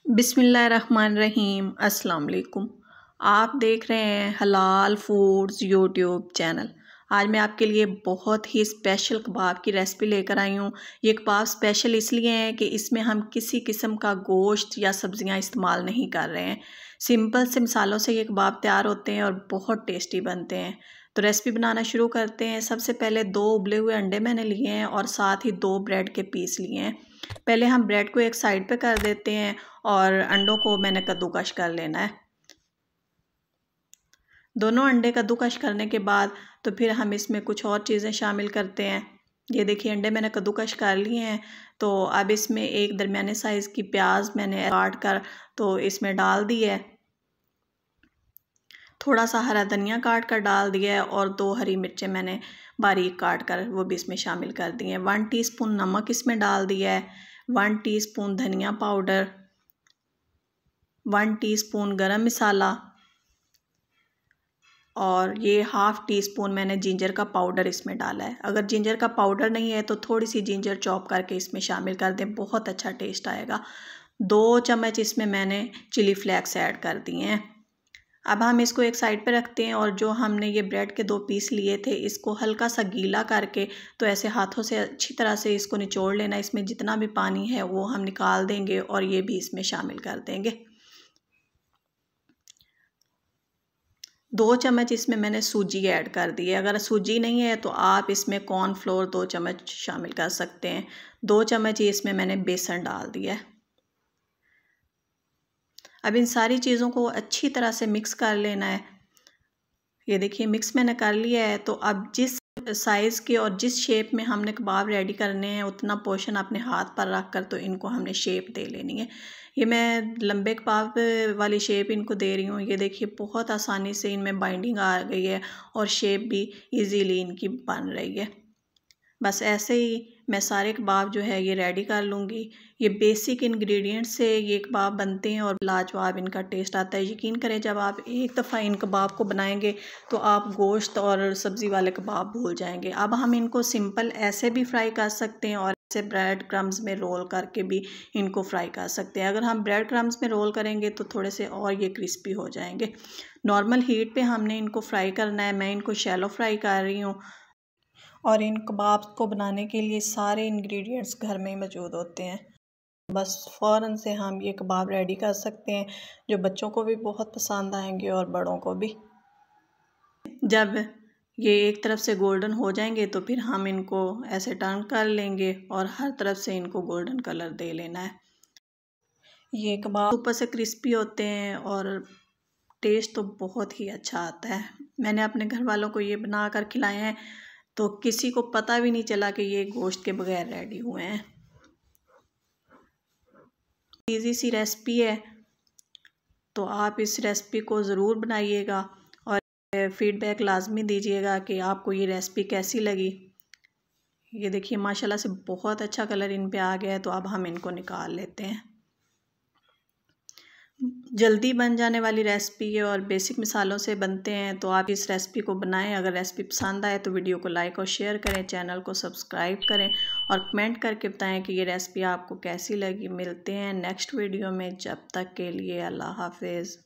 बिस्मिल्लाहिर्रहमानिर्रहीम। अस्सलाम वालेकुम। आप देख रहे हैं हलाल फूड्स यूट्यूब चैनल। आज मैं आपके लिए बहुत ही स्पेशल कबाब की रेसिपी लेकर आई हूँ। ये कबाब स्पेशल इसलिए है कि इसमें हम किसी किस्म का गोश्त या सब्जियाँ इस्तेमाल नहीं कर रहे हैं। सिंपल से मसालों से ये कबाब तैयार होते हैं और बहुत टेस्टी बनते हैं। तो रेसिपी बनाना शुरू करते हैं। सबसे पहले 2 उबले हुए अंडे मैंने लिए हैं और साथ ही 2 ब्रेड के पीस लिए हैं। पहले हम ब्रेड को एक साइड पे कर देते हैं और अंडों को मैंने कद्दूकश कर लेना है। दोनों अंडे कद्दूकश करने के बाद तो फिर हम इसमें कुछ और चीज़ें शामिल करते हैं। ये देखिए अंडे मैंने कद्दूकश कर लिए हैं। तो अब इसमें एक दरमियाने साइज़ की प्याज मैंने काट कर तो इसमें डाल दी है। थोड़ा सा हरा धनिया काट कर डाल दिया है और 2 हरी मिर्चें मैंने बारीक काट कर वो भी इसमें शामिल कर दी हैं। 1 टीस्पून नमक इसमें डाल दिया है। 1 टीस्पून धनिया पाउडर, 1 टीस्पून गरम मसाला और ये हाफ़ टी स्पून मैंने जिंजर का पाउडर इसमें डाला है। अगर जिंजर का पाउडर नहीं है तो थोड़ी सी जिंजर चॉप करके इसमें शामिल कर दें, बहुत अच्छा टेस्ट आएगा। 2 चम्मच इसमें मैंने चिली फ्लेक्स ऐड कर दिए हैं। अब हम इसको एक साइड पे रखते हैं और जो हमने ये ब्रेड के 2 पीस लिए थे इसको हल्का सा गीला करके तो ऐसे हाथों से अच्छी तरह से इसको निचोड़ लेना। इसमें जितना भी पानी है वो हम निकाल देंगे और ये भी इसमें शामिल कर देंगे। 2 चम्मच इसमें मैंने सूजी ऐड कर दी है। अगर सूजी नहीं है तो आप इसमें कॉर्नफ्लोर 2 चम्मच शामिल कर सकते हैं। 2 चम्मच ही इसमें मैंने बेसन डाल दिया है। अब इन सारी चीज़ों को अच्छी तरह से मिक्स कर लेना है। ये देखिए मिक्स मैंने कर लिया है। तो अब जिस साइज़ के और जिस शेप में हमने कबाब रेडी करने हैं उतना पोर्शन अपने हाथ पर रख कर तो इनको हमने शेप दे लेनी है। ये मैं लंबे कबाब वाली शेप इनको दे रही हूँ। ये देखिए बहुत आसानी से इनमें बाइंडिंग आ गई है और शेप भी इजीली इनकी बन रही है। बस ऐसे ही मैं सारे कबाब जो है ये रेडी कर लूँगी। ये बेसिक इंग्रेडिएंट्स से ये कबाब बनते हैं और लाजवाब इनका टेस्ट आता है। यकीन करें जब आप एक दफ़ा इन कबाब को बनाएंगे तो आप गोश्त और सब्ज़ी वाले कबाब भूल जाएंगे। अब हम इनको सिंपल ऐसे भी फ्राई कर सकते हैं और ऐसे ब्रेड क्रम्स में रोल करके भी इनको फ्राई कर सकते हैं। अगर हम ब्रेड क्रम्स में रोल करेंगे तो थोड़े से और ये क्रिस्पी हो जाएंगे। नॉर्मल हीट पे हमने इनको फ्राई करना है। मैं इनको शैलो फ्राई कर रही हूँ और इन कबाब को बनाने के लिए सारे इंग्रेडिएंट्स घर में ही मौजूद होते हैं। बस फ़ौरन से हम ये कबाब रेडी कर सकते हैं जो बच्चों को भी बहुत पसंद आएंगे और बड़ों को भी। जब ये एक तरफ से गोल्डन हो जाएंगे तो फिर हम इनको ऐसे टर्न कर लेंगे और हर तरफ से इनको गोल्डन कलर दे लेना है। ये कबाब ऊपर से क्रिस्पी होते हैं और टेस्ट तो बहुत ही अच्छा आता है। मैंने अपने घर वालों को ये बना कर खिलाए हैं तो किसी को पता भी नहीं चला कि ये गोश्त के बगैर रेडी हुए हैं। इजी सी रेसिपी है तो आप इस रेसिपी को ज़रूर बनाइएगा और फीडबैक लाजमी दीजिएगा कि आपको ये रेसिपी कैसी लगी। ये देखिए माशाल्लाह से बहुत अच्छा कलर इन पे आ गया है। तो अब हम इनको निकाल लेते हैं। जल्दी बन जाने वाली रेसिपी है और बेसिक मसालों से बनते हैं तो आप इस रेसिपी को बनाएं। अगर रेसिपी पसंद आए तो वीडियो को लाइक और शेयर करें, चैनल को सब्सक्राइब करें और कमेंट करके बताएं कि ये रेसिपी आपको कैसी लगी। मिलते हैं नेक्स्ट वीडियो में, जब तक के लिए अल्लाह हाफिज़।